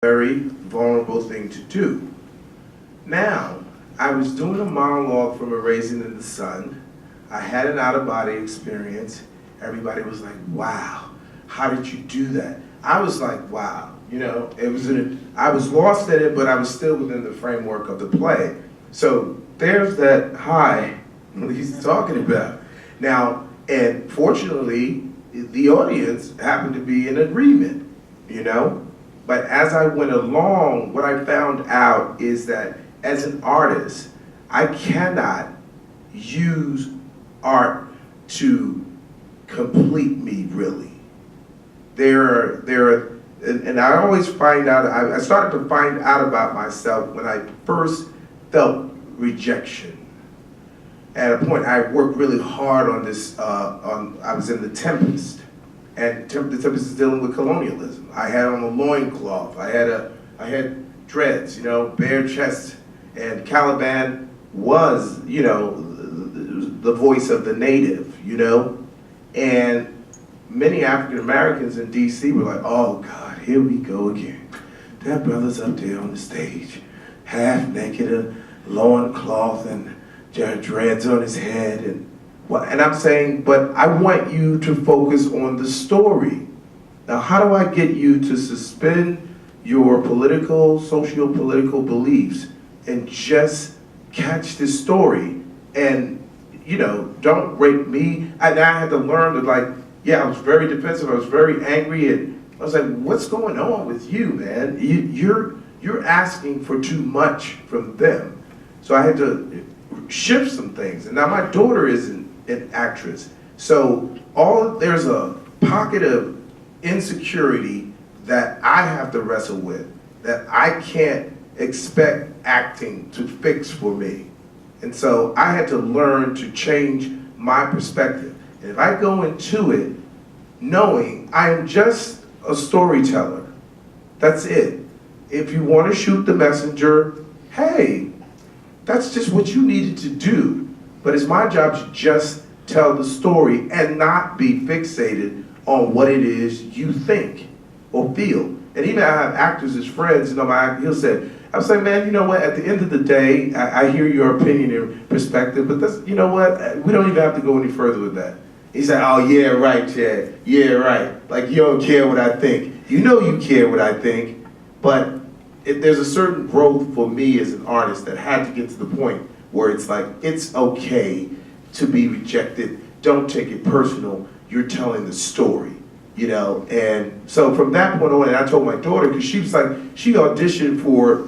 very vulnerable thing to do. Now, I was doing a monologue from A Raisin in the Sun. I had an out-of-body experience. Everybody was like, wow, how did you do that? I was like, wow, I was lost in it, but I was still within the framework of the play. So there's that high he's talking about. Now, and fortunately, the audience happened to be in agreement, But as I went along, what I found out is that as an artist, I cannot use art to complete me, really. And I always find out, I started to find out about myself when I first felt rejection. At a point, I worked really hard on this, I was in The Tempest, and The Tempest is dealing with colonialism. I had on a loincloth, I had dreads, bare chest, and Caliban was, the voice of the native, and many African Americans in DC were like, oh God, here we go again. That brother's up there on the stage, half naked, a loincloth and dreads on his head, and I'm saying, but I want you to focus on the story. Now, how do I get you to suspend your socio-political beliefs and just catch this story and, don't rape me? And I had to learn to I was very defensive, I was very angry, and I was like, what's going on with you, man? You're asking for too much from them. So I had to shift some things. And now my daughter is an actress. So there's a pocket of insecurity that I have to wrestle with, that I can't expect acting to fix for me. And so I had to learn to change my perspective. And if I go into it knowing I am just a storyteller, that's it. If you want to shoot the messenger, hey, that's just what you needed to do. But it's my job to just tell the story and not be fixated on what it is you think or feel. And even I have actors as friends, he'll say, I'm saying, man, you know what, at the end of the day, I hear your opinion and perspective, but that's, you know what, we don't even have to go any further with that. He said, oh, yeah, right, Chad, yeah, right. Like, you don't care what I think. You know you care what I think, but there's a certain growth for me as an artist that had to get to the point where it's like, it's okay to be rejected. Don't take it personal. You're telling the story, And so from that point on, and I told my daughter, because she was like, she auditioned for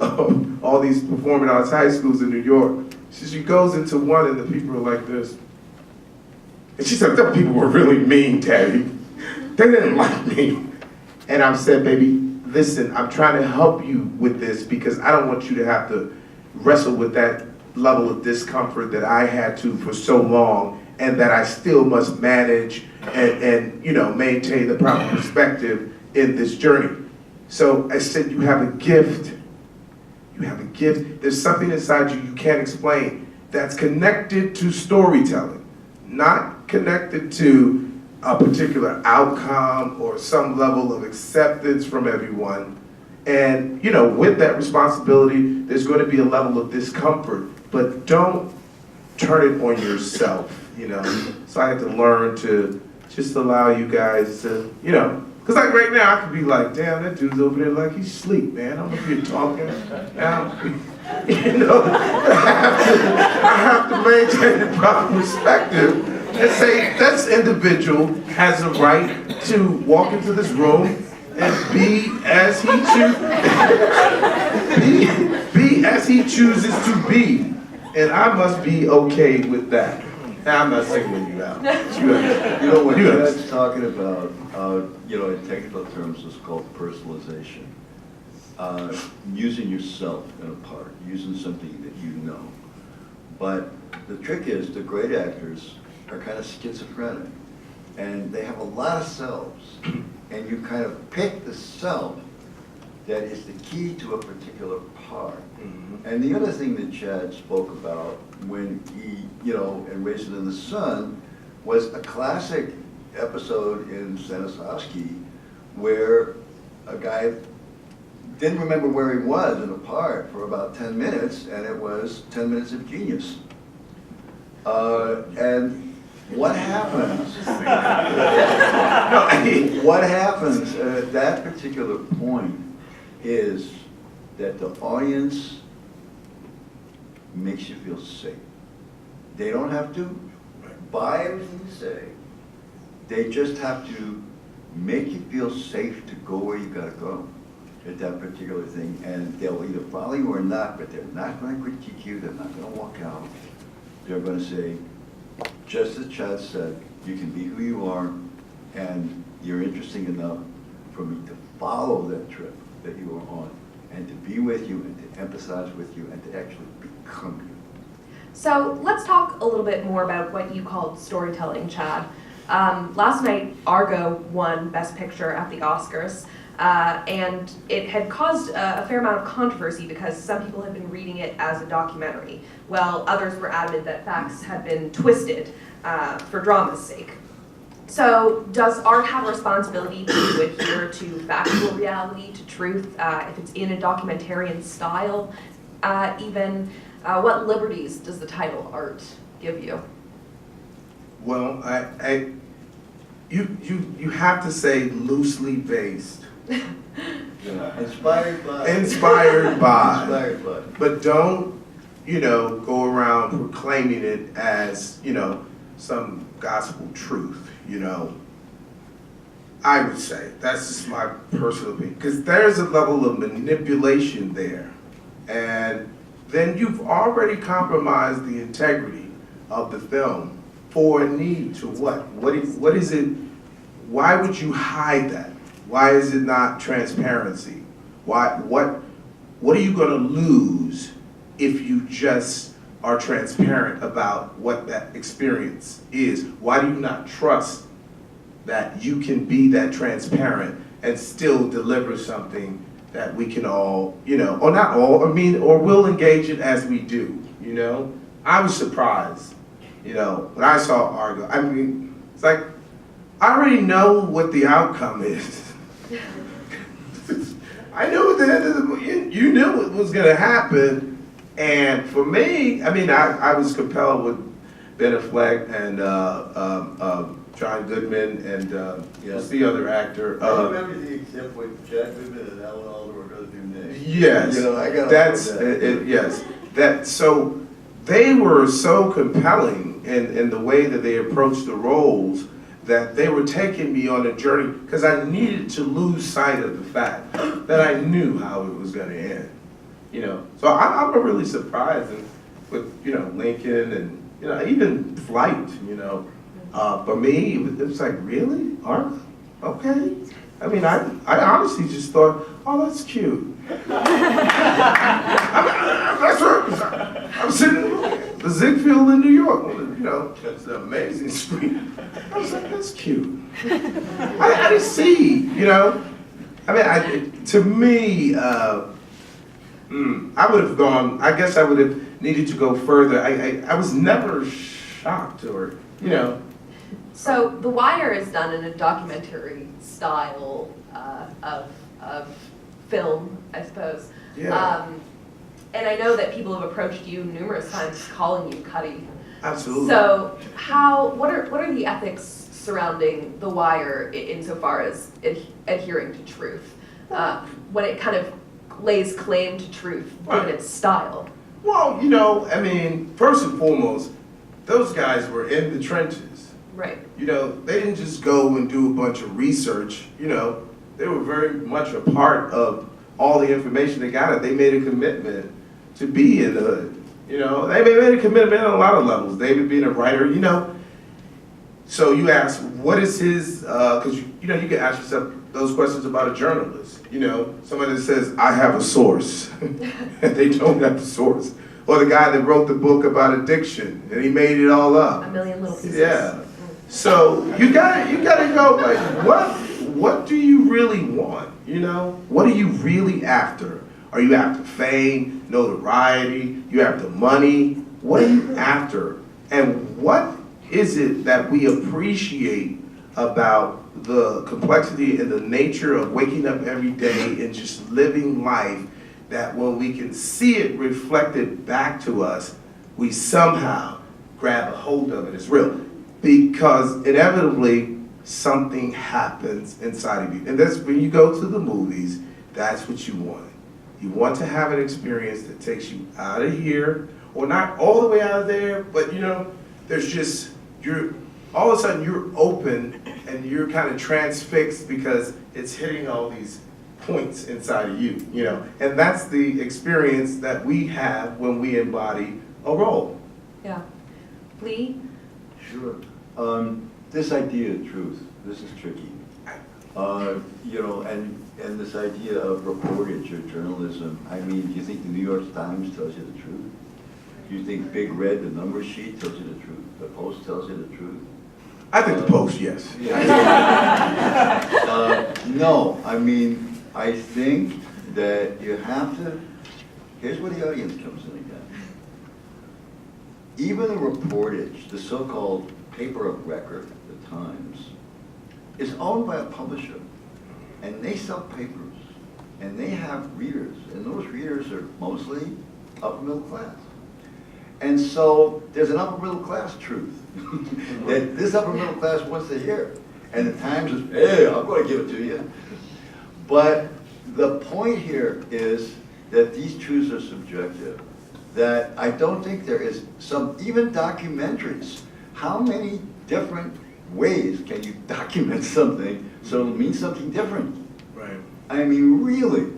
all these performing arts high schools in New York. So she goes into one and the people are like this. And she said, those people were really mean, Teddy. They didn't like me. And I said, baby, listen, I'm trying to help you with this because I don't want you to have to wrestle with that level of discomfort that I had to for so long, and that I still must manage and maintain the proper perspective in this journey. So I said, you have a gift. You have a gift. There's something inside you can't explain that's connected to storytelling, not connected to a particular outcome or some level of acceptance from everyone. And, with that responsibility, there's going to be a level of discomfort, but don't turn it on yourself, So I had to learn to just allow you guys to, because like right now I could be like, damn, that dude's over there like he's asleep, man. I'm up here talking. Now, I have to maintain the proper perspective and say this individual has a right to walk into this room and be as he chooses to be, and I must be okay with that. Now I'm not singling you out. What Chad's talking about, in technical terms, is called personalization. Using yourself in a part, using something that you know. But the trick is, the great actors are kind of schizophrenic, and they have a lot of selves, and you kind of pick the self that is the key to a particular part. Mm-hmm. And the other thing that Chad spoke about when he, in Raisin in the Sun, was a classic episode in Stanislavski where a guy didn't remember where he was in a part for about 10 minutes, and it was 10 minutes of genius. And what happens? What happens at that particular point is that the audience makes you feel safe. They don't have to buy everything you say. They just have to make you feel safe to go where you gotta go at that particular thing. And they'll either follow you or not, but they're not gonna critique you, they're not gonna walk out. They're gonna say, just as Chad said, you can be who you are, and you're interesting enough for me to follow that trip that you are on, and to be with you, and to empathize with you, and to actually become you. So let's talk a little bit more about what you called storytelling, Chad. Last night, Argo won Best Picture at the Oscars, and it had caused a fair amount of controversy because some people had been reading it as a documentary, while others were adamant that facts had been twisted for drama's sake. So does art have a responsibility to adhere to factual reality, to truth, if it's in a documentarian style even? What liberties does the title art give you? Well, you have to say loosely based. Yeah. Inspired by. Inspired by. Inspired by. But don't, go around proclaiming it as, some gospel truth, I would say. That's just my personal opinion. Because there's a level of manipulation there. And then you've already compromised the integrity of the film for a need to what? What is it? Why would you hide that? Why is it not transparency? What are you going to lose if you just are transparent about what that experience is? Why do you not trust that you can be that transparent and still deliver something that we can all, or not all, or will engage it as we do, I was surprised, when I saw Argo. It's like, I already know what the outcome is. I knew at the end of the, you knew what was gonna happen. And for me, I was compelled with Ben Affleck and John Goodman and what's the other actor? I love everything except what Jack Goodman and Alan Alda were going to do next. Yes, I got that's that. yes. So they were so compelling in the way that they approached the roles that they were taking me on a journey because I needed to lose sight of the fact that I knew how it was going to end. So I'm really surprised with Lincoln and even Flight. For me, it was like, really? Art? Okay. I honestly just thought, oh, that's cute. That's right. I'm sitting in the Ziegfeld in New York. It's an amazing screen. I was like, that's cute. I didn't see, to me, I would have gone, I guess I would have needed to go further. I was never shocked or, So The Wire is done in a documentary style of film, I suppose. Yeah. And I know that people have approached you numerous times calling you Cuddy. Absolutely. So what are the ethics surrounding The Wire insofar as adhering to truth? When it kind of lays claim to truth, given its style? Well, first and foremost, those guys were in the trenches. Right. They didn't just go and do a bunch of research. They were very much a part of all the information they got. They made a commitment to be in the hood. They made a commitment on a lot of levels. David being a writer, So you ask, what is his? Because you can ask yourself those questions about a journalist. Somebody that says, I have a source, and they don't have a source. Or the guy that wrote the book about addiction, and he made it all up. A Million Little Pieces. Yeah. So you gotta go like, what do you really want? What are you really after? Are you after fame, notoriety? You after money? What are you after? And what is it that we appreciate about the complexity and the nature of waking up every day and just living life, that when we can see it reflected back to us, we somehow grab a hold of it. It's real. Because inevitably, something happens inside of you. And that's when you go to the movies, that's what you want. You want to have an experience that takes you out of here, or not all the way out of there, but there's just, all of a sudden you're open and you're kind of transfixed because it's hitting all these points inside of you, and that's the experience that we have when we embody a role. Yeah. Lee? Sure. This idea of truth, this is tricky. And this idea of reportage or journalism, I mean, do you think the New York Times tells you the truth? Do you think Big Red, the number sheet, tells you the truth? The Post tells you the truth? I think the Post, yes. No, I mean, I think that you have to, here's where the audience comes in again. Even the reportage, the so-called paper of record, the Times, is owned by a publisher, and they sell papers, and they have readers, and those readers are mostly upper middle class. And so there's an upper middle class truth that this upper middle class wants to hear. And the Times is, hey, I'm going to give it to you. But the point here is that these truths are subjective, that I don't think there is even documentaries, how many different ways can you document something so it'll mean something different? Right. I mean, really,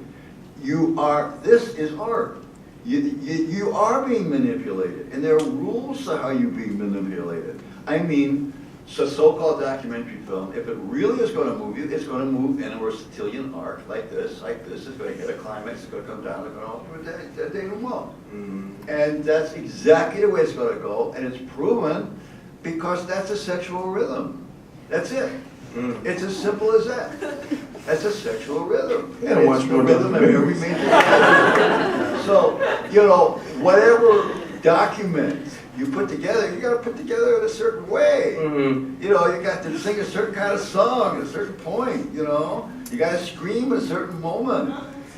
this is art. You are being manipulated, and there are rules to how you're being manipulated. I mean, so-called documentary film, if it really is going to move you, it's going to move in a Aristotelian arc like this, it's going to hit a climax, it's going to come down, it's going to open a denouement. And that's exactly the way it's going to go, and it's proven because that's a sexual rhythm. That's it. It's as simple as that. That's a sexual rhythm. Yeah, and it's the rhythm of every major language. So, whatever document you put together, you got to put together in a certain way. You got to sing a certain kind of song at a certain point, You got to scream at a certain moment.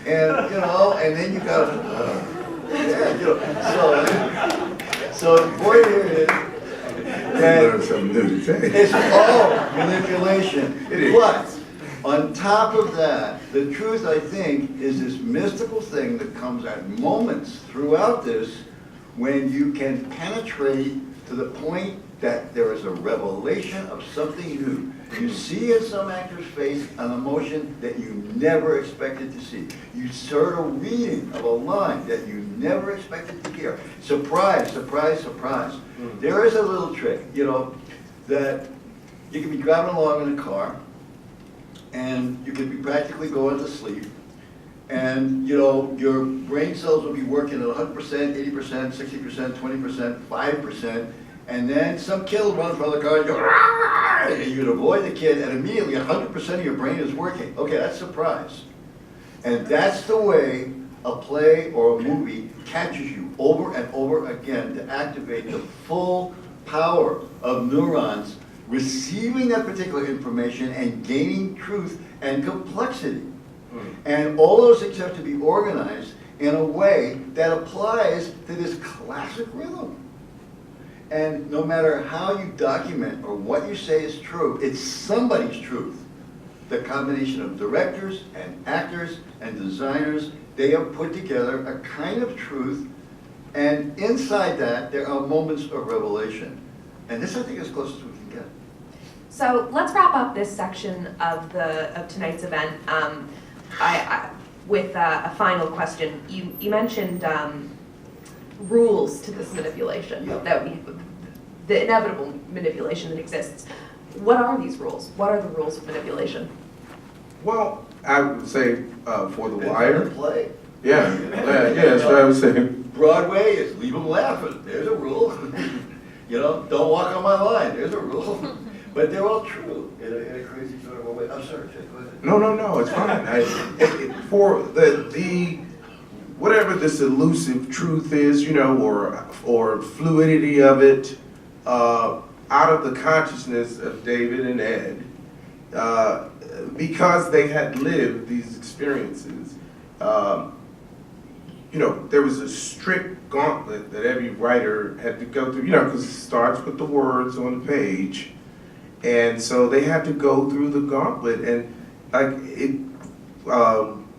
And, and then you got to, so the point here is, it's all manipulation. It is. But on top of that, the truth, I think, is this mystical thing that comes at moments throughout this when you can penetrate to the point that there is a revelation of something new. You see in some actor's face an emotion that you never expected to see. You heard a reading of a line that you never expected to hear. Surprise, surprise, surprise. There is a little trick, that you can be driving along in a car, and you can be practically going to sleep, and your brain cells will be working at 100%, 80%, 60%, 20%, 5%, and then some kid will run in front of the car, and you go, "Rah!" and you'd avoid the kid, and immediately 100% of your brain is working. Okay, that's surprise. And that's the way a play or a movie catches you over and over again to activate the full power of neurons receiving that particular information and gaining truth and complexity. And all those things have to be organized in a way that applies to this classic rhythm. And no matter how you document or what you say is true, it's somebody's truth. The combination of directors and actors and designers, they have put together a kind of truth, and inside that there are moments of revelation. And this, I think, is as close as we can get. So let's wrap up this section of tonight's event with a final question. You mentioned rules to this manipulation, the inevitable manipulation that exists. What are these rules? What are the rules of manipulation? Well, I would say for The Wire. Play. Yeah, that's what I was saying. Broadway is leave them laughing. There's a rule. Don't walk on my line. There's a rule. But they're all true in a crazy sort of a way. I'm sorry, Jay, go ahead. No, it's fine. For the whatever this elusive truth is, or fluidity of it, out of the consciousness of David and Ed, because they had lived these experiences, you know, there was a strict gauntlet that every writer had to go through, you know, because it starts with the words on the page. And so they had to go through the gauntlet, and like it,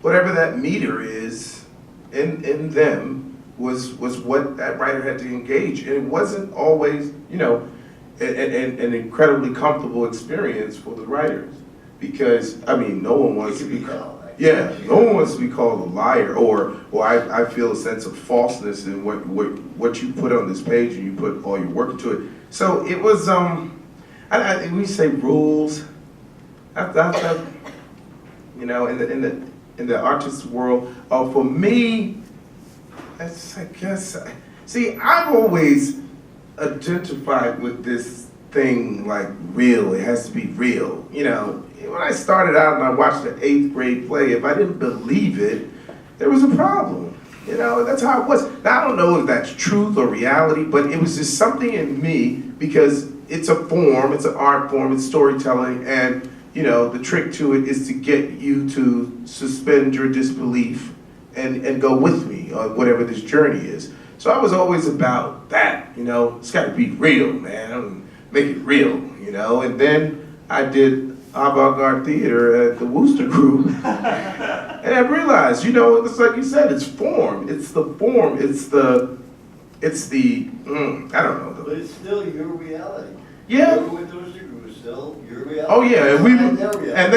whatever that meter is in them was what that writer had to engage. And it wasn't always, you know, an incredibly comfortable experience for the writers, because I mean, no one wants to be called. Yeah, no one wants to be called a liar, or I feel a sense of falseness in what you put on this page, and you put all your work into it. So it was we say rules. I you know, in the artist world, for me, that's, I guess. See, I've always identified with this thing like real. It has to be real. You know, when I started out and I watched the 8th grade play, if I didn't believe it, there was a problem. You know, that's how it was. Now, I don't know if that's truth or reality, but it was just something in me, because it's a form, it's an art form, it's storytelling, and you know, the trick to it is to get you to suspend your disbelief and go with me on whatever this journey is. So I was always about that, you know, it's got to be real, man, make it real, you know. And then I did avant-garde theater at the Wooster Group, and I realized, you know, it's like you said, it's form, it's the form, it's the I don't know. But it's still your reality. Yeah. With those degrees, still your reality. Oh yeah, And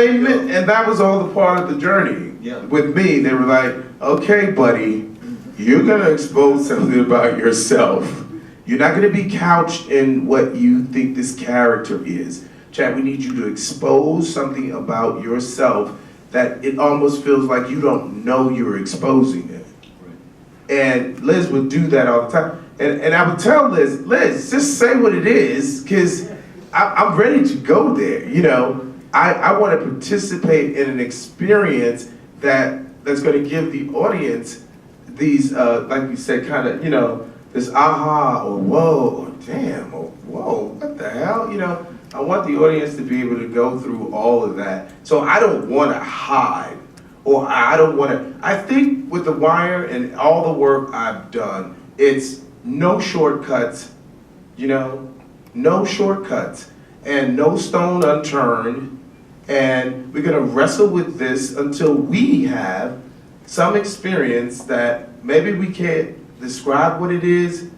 and that was all the part of the journey. Yeah. With me, they were like, okay, buddy, you're gonna expose something about yourself. You're not gonna be couched in what you think this character is. Chad, we need you to expose something about yourself that it almost feels like you don't know you're exposing it. Right. And Liz would do that all the time. And I would tell Liz, just say what it is, because I'm ready to go there. You know, I want to participate in an experience that's going to give the audience these, like you said, kind of, you know, this aha, or whoa, or damn, or whoa, what the hell? You know, I want the audience to be able to go through all of that. So I don't want to hide, or I don't want to, I think with The Wire and all the work I've done, it's no shortcuts, you know, no shortcuts, and no stone unturned, and we're gonna wrestle with this until we have some experience that maybe we can't describe what it is,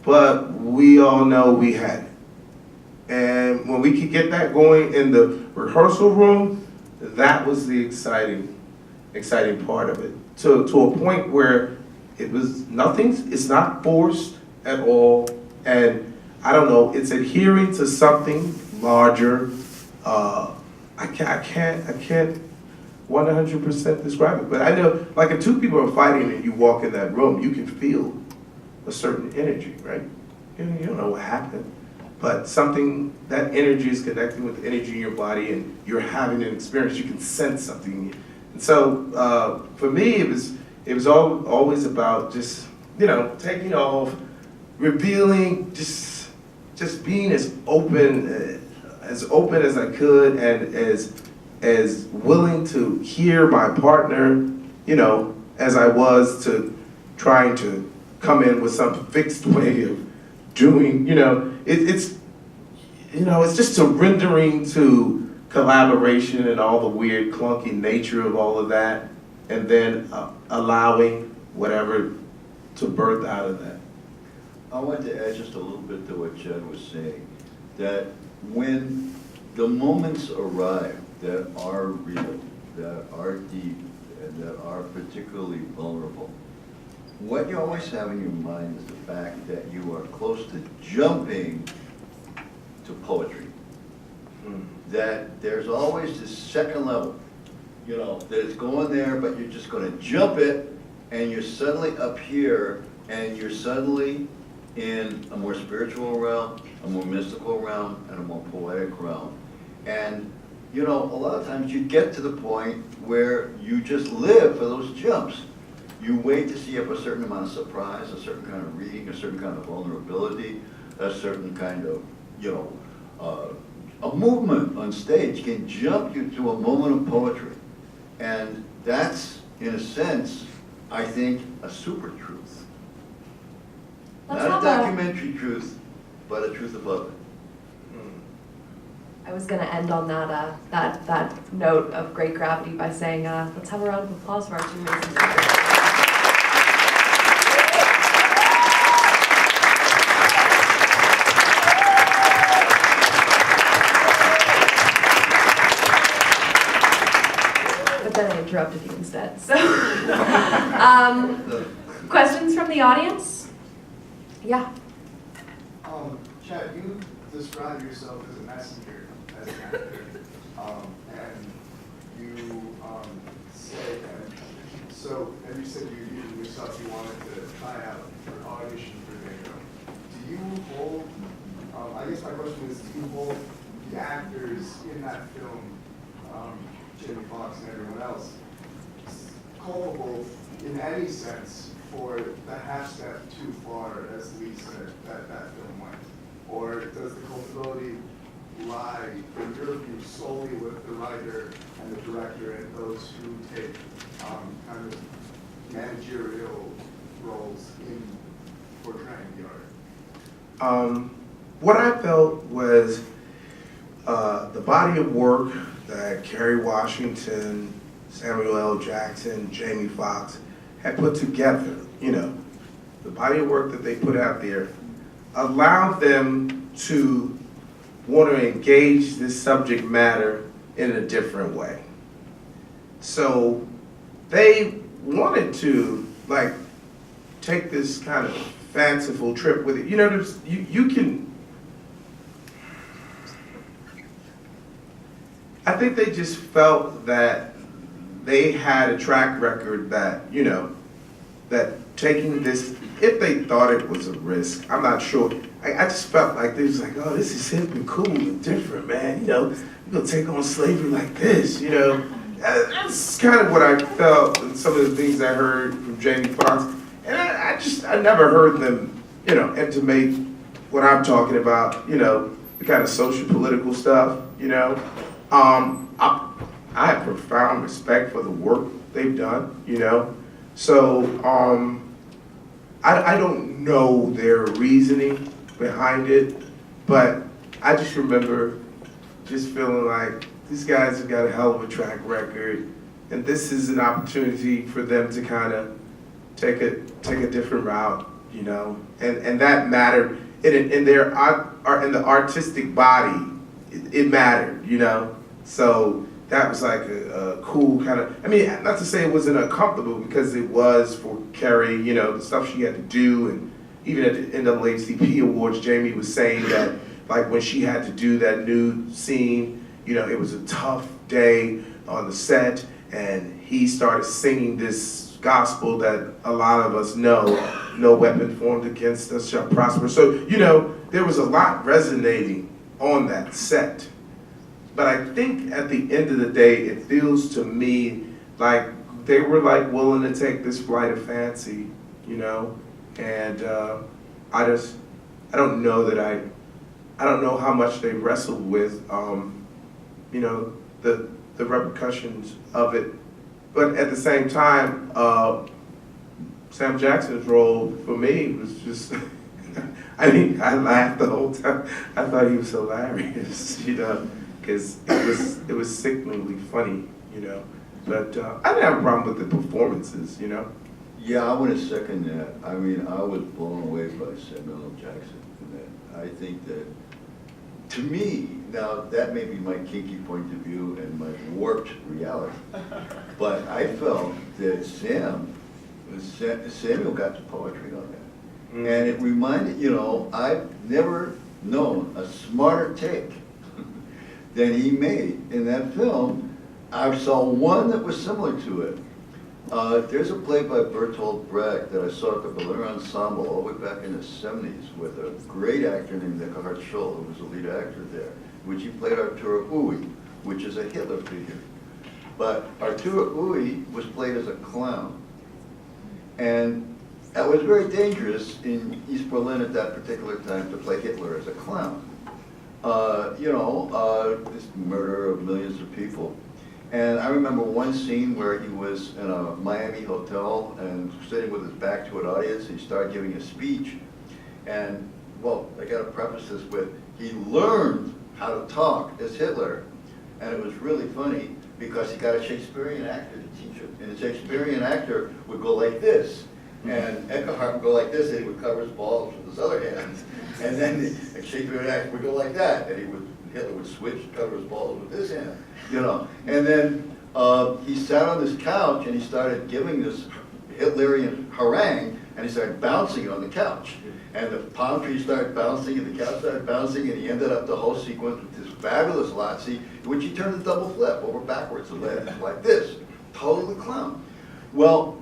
but we all know we had it. And when we could get that going in the rehearsal room, that was the exciting part of it. To a point where it was it's not forced at all, and I don't know, it's adhering to something larger. I can't 100% describe it, but I know, like if two people are fighting and you walk in that room, you can feel a certain energy, right? You don't know what happened, but that energy is connecting with the energy in your body, and you're having an experience. You can sense something. And so for me, it was always about just, you know, taking off, revealing, just being as open as I could, and as willing to hear my partner, you know, as I was to trying to come in with some fixed way of doing, you know, it's just surrendering to collaboration and all the weird clunky nature of all of that, and then allowing whatever to birth out of that. I want to add just a little bit to what Chad was saying, that when the moments arrive that are real, that are deep, and that are particularly vulnerable, what you always have in your mind is the fact that you are close to jumping to poetry. That there's always this second level, you know, that it's going there, but you're just going to jump it, and you're suddenly up here, and you're suddenly in a more spiritual realm, a more mystical realm, and a more poetic realm. And, you know, a lot of times you get to the point where you just live for those jumps. You wait to see if a certain amount of surprise, a certain kind of reading, a certain kind of vulnerability, a certain kind of, you know, a movement on stage can jump you to a moment of poetry. And that's, in a sense, I think, a super truth. Let's Not have a documentary truth, but a truth above it. I was going to end on that note of great gravity by saying, let's have a round of applause for our two amazing speakers. But then I interrupted you instead. So, questions from the audience? Yeah. Chad, you describe yourself as a messenger, as an actor, and you say, and you said you yourself, you wanted to try out for audition for Bingo. Do you hold, I guess my question is, do you hold the actors in that film, Jamie Foxx and everyone else, culpable in any sense for the half step too far, as Lee said, that film went? Or does the culpability lie, in your view, solely with the writer and the director and those who take kind of managerial roles in portraying the art? What I felt was the body of work that Kerry Washington, Samuel L. Jackson, Jamie Foxx had put together, the body of work that they put out there allowed them to want to engage this subject matter in a different way. So they wanted to take this kind of fanciful trip with it. You can, I think they just felt that they had a track record that, that taking this, if they thought it was a risk, I'm not sure. I just felt like they was like, oh, this is hip and cool and different, man. We're gonna take on slavery like this, That's kind of what I felt and some of the things I heard from Jamie Foxx. And I never heard them, intimate what I'm talking about, the kind of social political stuff, I have profound respect for the work they've done, So I don't know their reasoning behind it, but I just remember just feeling like these guys have got a hell of a track record, and this is an opportunity for them to kind of take a different route, and that mattered in their art, in the artistic body. It mattered, So that was like a cool kind of, not to say it wasn't uncomfortable, because it was for Kerry, the stuff she had to do. And even at the NAACP Awards, Jamie was saying that, when she had to do that nude scene, it was a tough day on the set, and he started singing this gospel that a lot of us know, no weapon formed against us shall prosper. So, there was a lot resonating on that set. But I think at the end of the day, it feels to me like they were willing to take this flight of fancy, and I don't know I don't know how much they wrestled with, the repercussions of it. But at the same time, Sam Jackson's role for me was just, I laughed the whole time. I thought he was hilarious, because it was sickeningly funny, But I didn't have a problem with the performances, Yeah, I want to second that. I was blown away by Samuel L. Jackson in that. I think that, to me, now that may be my kinky point of view and my warped reality, but I felt that Samuel got to poetry on that. And it reminded, I've never known a smarter take than he made in that film. I saw one that was similar to it. There's a play by Bertolt Brecht that I saw at the Belair Ensemble all the way back in the 70s with a great actor named Eckhard Scholl, who was the lead actor there, which he played Arturo Ui, which is a Hitler figure. But Arturo Ui was played as a clown. And that was very dangerous in East Berlin at that particular time, to play Hitler as a clown. this murder of millions of people. And I remember one scene where he was in a Miami hotel and sitting with his back to an audience, and he started giving a speech. And, well, I gotta preface this with, he learned how to talk as Hitler. And it was really funny because he got a Shakespearean actor to teach him. And the Shakespearean actor would go like this. And Eckhart would go like this, and he would cover his balls with his other hand. And then the Shakespearean actor would go like that, and Hitler would switch, cover his balls with his hand, And then he sat on this couch, and he started giving this Hitlerian harangue, and he started bouncing it on the couch. And the palm tree started bouncing, and the couch started bouncing, and he ended up the whole sequence with this fabulous Lazzi, in which he turned a double flip over backwards and landed like this. Totally clown. Well,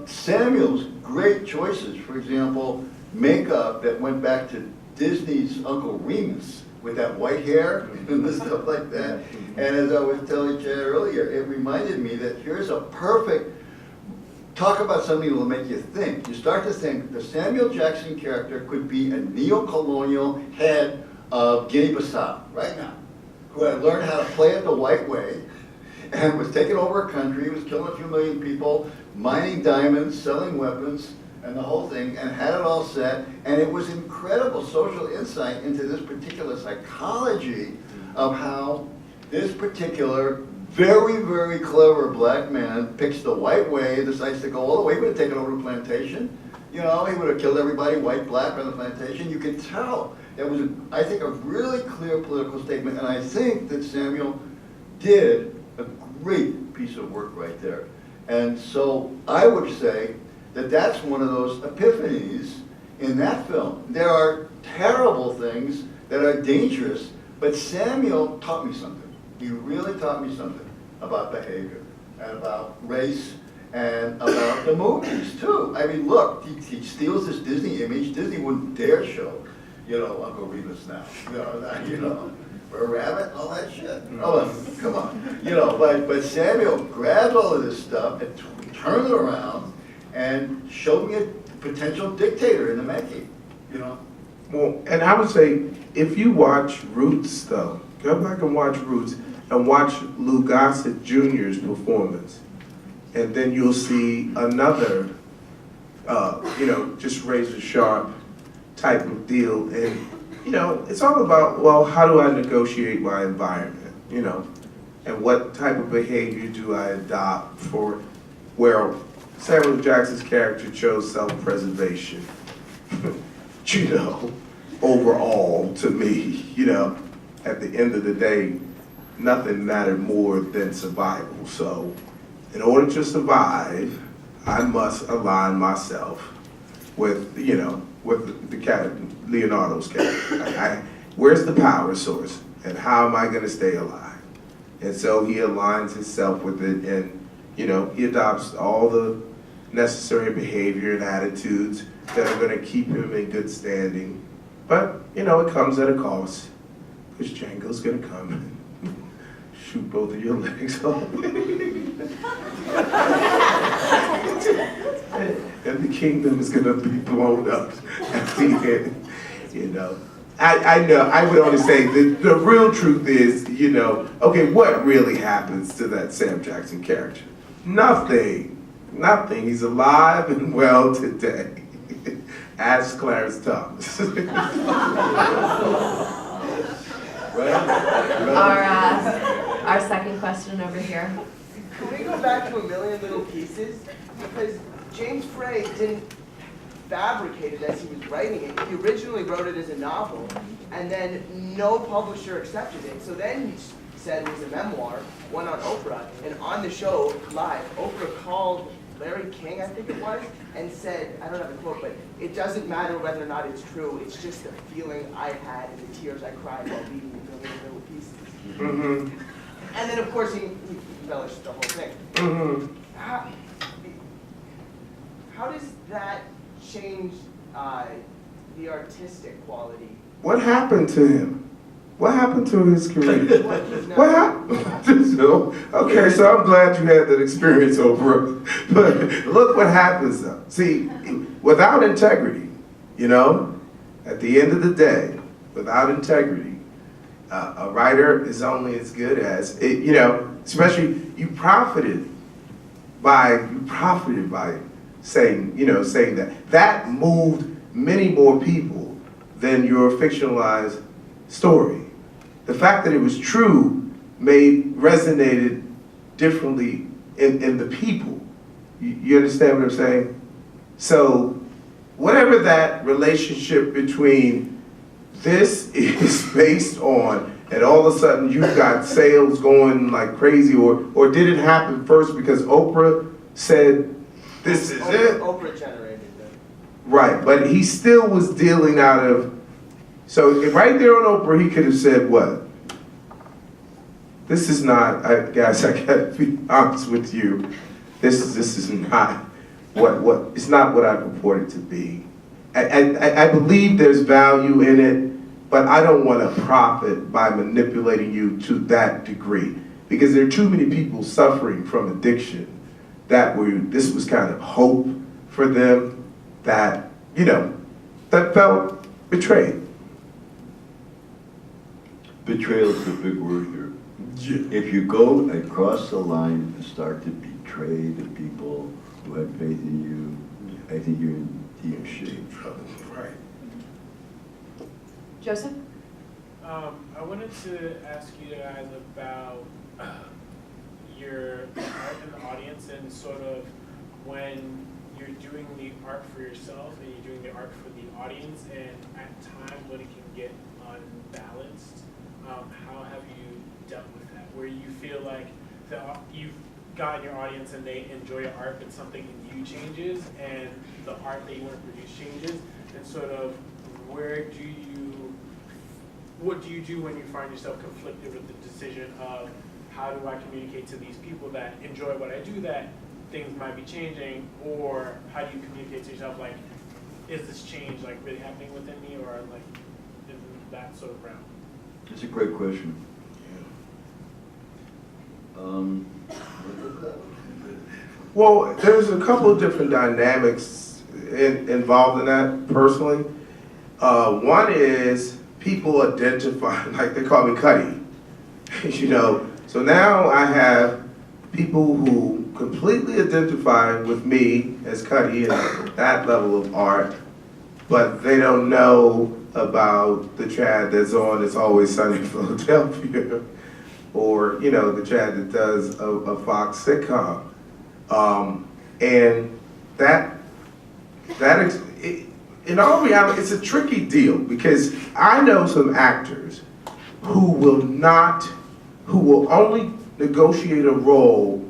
Samuel's great choices, for example, makeup that went back to Disney's Uncle Remus with that white hair and stuff like that. And as I was telling Chad earlier, it reminded me that here's a perfect, talk about something that will make you think. You start to think the Samuel Jackson character could be a neo-colonial head of Guinea-Bissau right now, who had learned how to play it the white way, and was taking over a country, was killing a few million people, mining diamonds, selling weapons, and the whole thing, and had it all set, and it was incredible social insight into this particular psychology of how this particular very, very clever black man picks the white way, decides to go all the way. He would have taken over the plantation. He would have killed everybody, white, black, on the plantation. You could tell. It was, I think, a really clear political statement, and I think that Samuel did a great piece of work right there. And so I would say that that's one of those epiphanies in that film. There are terrible things that are dangerous, but Samuel taught me something. He really taught me something about behavior and about race and about the movies too. I mean, look, he steals this Disney image. Disney wouldn't dare show, Uncle Remus now, for a rabbit, all that shit. Oh, come on, but Samuel grabbed all of this stuff and turned it around and showed me a potential dictator in the making, Well, and I would say, if you watch Roots, though, go back and watch Roots, and watch Lou Gossett Jr.'s performance, and then you'll see another, just razor sharp type of deal. And, it's all about, well, how do I negotiate my environment, and what type of behavior do I adopt for where Samuel Jackson's character chose self-preservation, overall to me, at the end of the day, nothing mattered more than survival. So in order to survive, I must align myself with, with Leonardo's character. Where's the power source and how am I gonna stay alive? And so he aligns himself with it, and he adopts all the necessary behavior and attitudes that are gonna keep him in good standing. But, it comes at a cost, because Django's gonna come and shoot both of your legs off. And the kingdom is gonna be blown up at the end, I know, I would only say that the real truth is, okay, what really happens to that Sam Jackson character? Nothing. Nothing. He's alive and well today. Ask Clarence Thomas. Our second question over here. Can we go back to A Million Little Pieces? Because James Frey didn't fabricate it as he was writing it. He originally wrote it as a novel, and then no publisher accepted it. So then he said it was a memoir, went on Oprah, and on the show, live, Oprah called Larry King, I think it was, and said, I don't have a quote, but it doesn't matter whether or not it's true, it's just the feeling I had and the tears I cried while reading A Million Little Pieces. Mm-hmm. And then, of course, he embellished the whole thing. Mm-hmm. How does that change the artistic quality? What happened to him? What happened to his career? What happened? Okay, so I'm glad you had that experience, Oprah. But look what happens though. See, without integrity, at the end of the day, without integrity, a writer is only as good as it, you know, especially you profited by saying, you know, saying that moved many more people than your fictionalized story. The fact that it was true resonated differently in the people. You understand what I'm saying? So whatever that relationship between this is based on, and all of a sudden you've got sales going like crazy, or did it happen first because Oprah said, this is it? Oprah generated it. Right, but he still was dealing out of, so right there on Oprah, he could have said what? This is not, guys, I gotta be honest with you. This is not it's not what I purported to be. I believe there's value in it, but I don't want to profit by manipulating you to that degree, because there are too many people suffering from addiction this was kind of hope for them that, you know, that felt betrayed. Betrayal is the big word here. Yeah. If you go across the line and start to betray the people who had faith in you, I think you're in deep shape. Right. Joseph? I wanted to ask you guys about your art in the audience, and sort of when you're doing the art for yourself and you're doing the art for the audience, and at times when it can get unbalanced, how have you dealt with that? Where you feel like you've got your audience and they enjoy your art, but something in you changes and the art that you want to produce changes, and sort of what do you do when you find yourself conflicted with the decision of how do I communicate to these people that enjoy what I do that things might be changing, or how do you communicate to yourself, like, is this change like really happening within me, or like in that sort of realm? It's a great question. Well, there's a couple of different dynamics involved in that personally. One is people identify, like they call me Cuddy, you know. So now I have people who completely identify with me as Cuddy and that level of art, but they don't know about the Chad that's on It's Always Sunny in Philadelphia, or, you know, the Chad that does a Fox sitcom. And in all reality, it's a tricky deal, because I know some actors who will only negotiate a role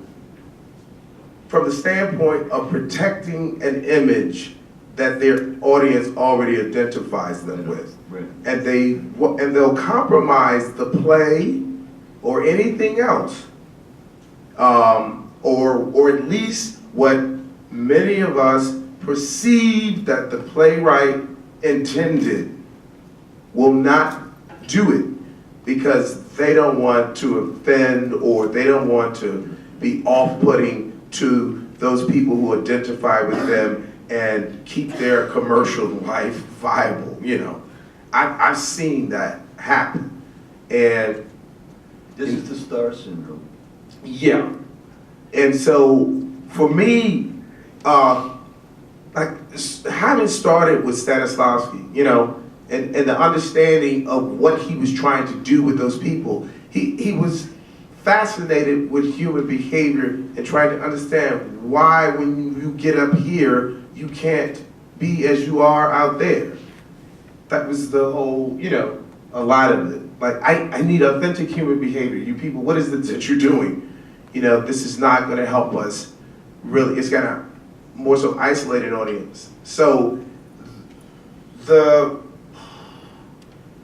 from the standpoint of protecting an image that their audience already identifies them with. Right. And they'll compromise the play or anything else, or at least what many of us perceive that the playwright intended, will not do it because they don't want to offend, or they don't want to be off-putting to those people who identify with them and keep their commercial life viable. You know, I've seen that happen, and This is the star syndrome. yeah. And so for me, like having started with Stanislavski, you know, and the understanding of what he was trying to do with those people, he was fascinated with human behavior and trying to understand why when you get up here, you can't be as you are out there. That was the whole, you know, a lot of it. Like, I need authentic human behavior. You people, what is it that you're doing? You know, this is not gonna help us, really. It's gonna more so isolate an audience. So the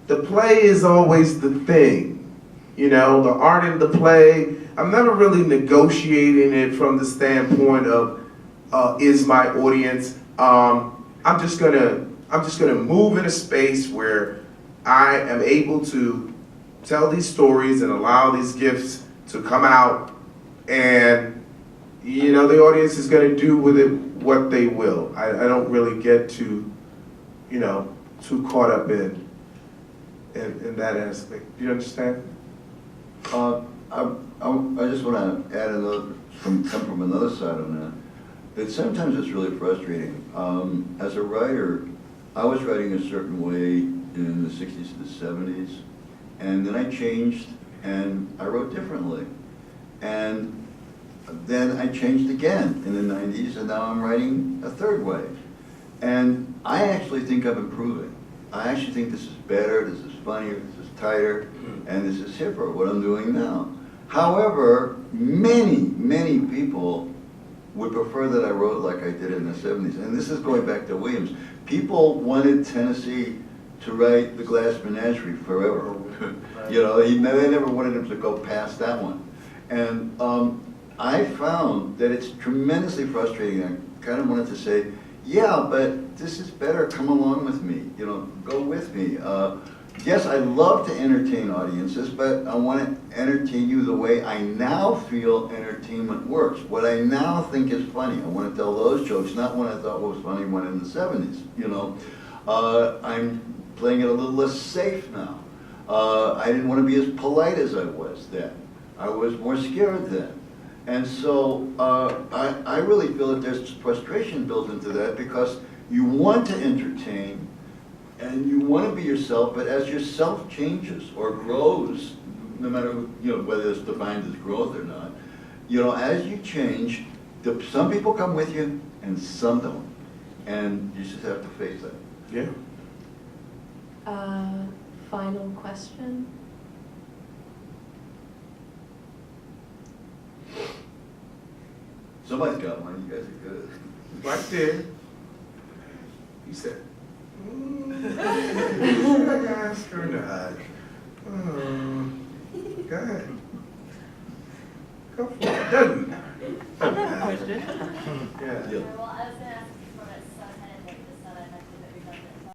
play is always the thing. You know, the art in the play, I'm never really negotiating it from the standpoint of, is my audience. I'm just gonna move in a space where I am able to tell these stories and allow these gifts to come out, and, you know, the audience is gonna do with it what they will. I don't really get too, you know, too caught up in in that aspect. Do you understand? I just want to add another, come from another side on that. That sometimes it's really frustrating. As a writer, I was writing a certain way in the 60s to the 70s, and then I changed and I wrote differently. And then I changed again in the 90s, and now I'm writing a third way. And I actually think I'm improving. I actually think this is better, this is funnier, this is tighter, and this is hipper, what I'm doing now. However, many people would prefer that I wrote like I did in the 70s. And this is going back to Williams. People wanted Tennessee to write The Glass Menagerie forever. You know, they never wanted him to go past that one. And I found that it's tremendously frustrating. I kind of wanted to say, yeah, but this is better, come along with me, you know, go with me. Yes, I love to entertain audiences, but I want to entertain you the way I now feel entertainment works. What I now think is funny. I want to tell those jokes, not what I thought was funny when in the 70s, you know. I'm playing it a little less safe now. I didn't want to be as polite as I was then. I was more scared then. And so I really feel that there's frustration built into that because you want to entertain and you want to be yourself, but as yourself changes or grows, no matter whether it's defined as growth or not, as you change, some people come with you and some don't, and you just have to face that. Yeah. Final question. Somebody's got one. You guys are good. Right there. He said, I got her in the eye. Go ahead. Go for it. Doesn't. I have a question. Yeah. Yeah. Well, I was gonna ask